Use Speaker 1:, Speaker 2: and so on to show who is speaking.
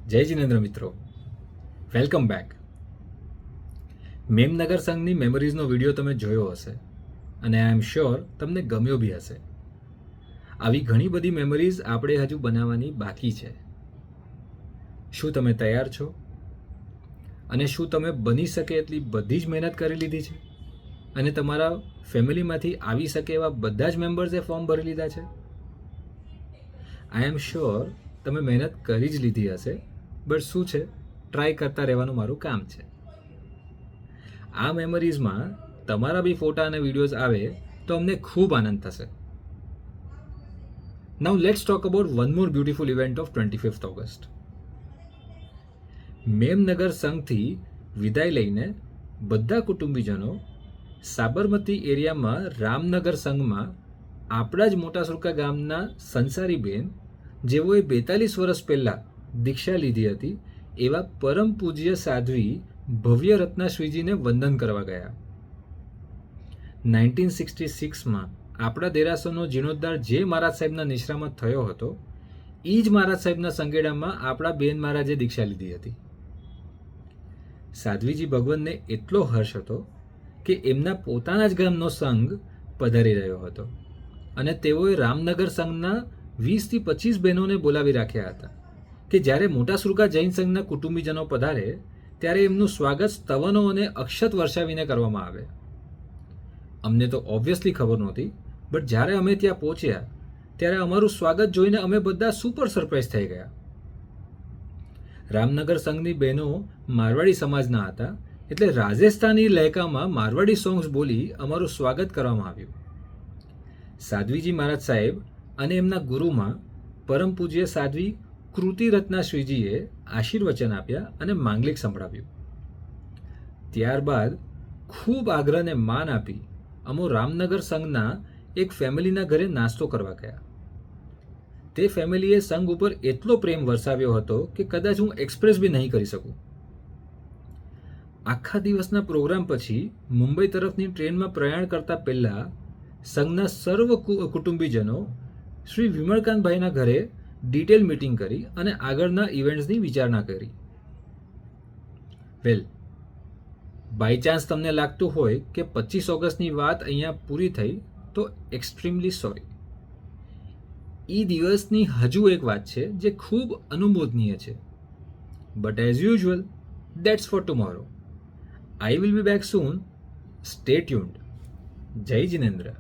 Speaker 1: જય જિનેન્દ્ર મિત્રો, welcome back. Memnagar સંઘની મેમરીઝનો વિડીયો તમે જોયો હશે અને આઈ એમ શ્યોર તમને ગમ્યો બી હશે. આવી ઘણી બધી મેમરીઝ આપણે હજુ બનાવવાની બાકી છે. શું તમે તૈયાર છો? અને શું તમે બની શકે એટલી બધી જ મહેનત કરી લીધી છે અને તમારા ફેમિલીમાંથી આવી શકે એવા બધા જ મેમ્બર્સે ફોર્મ ભરી લીધા છે? આઈ એમ શ્યોર તમે મહેનત કરી જ લીધી હશે, બટ શું છે, ટ્રાય કરતા રહેવાનું મારું કામ છે. આ મેમરીઝમાં તમારા બી ફોટા અને વિડીયોઝ આવે તો અમને ખૂબ આનંદ થશે. Now let's talk about one more beautiful event of 25th August. Memnagar સંઘથી વિદાય લઈને બધા કુટુંબીજનો સાબરમતી એરિયામાં રામનગર સંઘમાં આપણા જ મોટા સુરકા ગામના સંસારી બેન, જેઓએ 42 વર્ષ પહેલાં દીક્ષા લીધી હતી, એવા પરમ પૂજ્ય સાધ્વી ભવ્ય રત્નાશ્રીજીને વંદન કરવા ગયા. 1966માં આપણા દેરાસરનો જીર્ણોદ્ધાર જે મહારાજ સાહેબના નિશ્રામાં થયો હતો, એ જ મહારાજ સાહેબના સંગેડામાં આપણા બેન મહારાજે દીક્ષા લીધી હતી. સાધ્વીજી ભગવાનને એટલો હર્ષ હતો કે એમના પોતાના જ ગામનો સંઘ પધારી રહ્યો હતો અને તેઓએ રામનગર સંઘના 20થી 25 બહેનોને બોલાવી રાખ્યા હતા કે જ્યારે મોટા સુરકા જૈન સંઘના કુટુંબીજનો પધારે ત્યારે એમનું સ્વાગત સ્તવનો અને અક્ષત વર્ષાવીને કરવામાં આવે. અમને તો ઓબ્વિયસલી ખબર નહોતી, બટ જ્યારે અમે ત્યાં પહોંચ્યા ત્યારે અમારું સ્વાગત જોઈને અમે બધા સુપર સરપ્રાઈઝ થઈ ગયા. રામનગર સંઘની બહેનો મારવાડી સમાજના હતા, એટલે રાજસ્થાની લહેકામાં મારવાડી સોંગ્સ બોલી અમારું સ્વાગત કરવામાં આવ્યું. સાધ્વીજી મહારાજ સાહેબ અને એમના ગુરુમાં પરમ પૂજ્ય સાધ્વી કૃતિ રત્નાશ્રીજીએ આશીર્વચન આપ્યા અને માંગલિક સંભળાવ્યું. ત્યારબાદ ખૂબ આગ્રહને માન આપી અમો રામનગર સંઘના એક ફેમિલીના ઘરે નાસ્તો કરવા ગયા. તે ફેમિલીએ સંઘ ઉપર એટલો પ્રેમ વરસાવ્યો હતો કે કદાચ હું એક્સપ્રેસ બી નહીં કરી શકું. આખા દિવસના પ્રોગ્રામ પછી મુંબઈ તરફની ટ્રેનમાં પ્રયાણ કરતા પહેલાં સંઘના સર્વ કુટુંબીજનો શ્રી વિમળકાંતભાઈના ઘરે ડિટેલ મીટિંગ કરી અને આગળના ઇવેન્ટ્સની વિચારણા કરી. વેલ, બાય ચાન્સ તમને લાગતું હોય કે 25 ઓગસ્ટની વાત અહીંયા પૂરી થઈ તો એક્સ્ટ્રીમલી સોરી. એ દિવસની હજુ એક વાત છે જે ખૂબ અનુમોદનીય છે, but as usual that's for tomorrow. I will be back soon. Stay tuned. Jai Jinendra.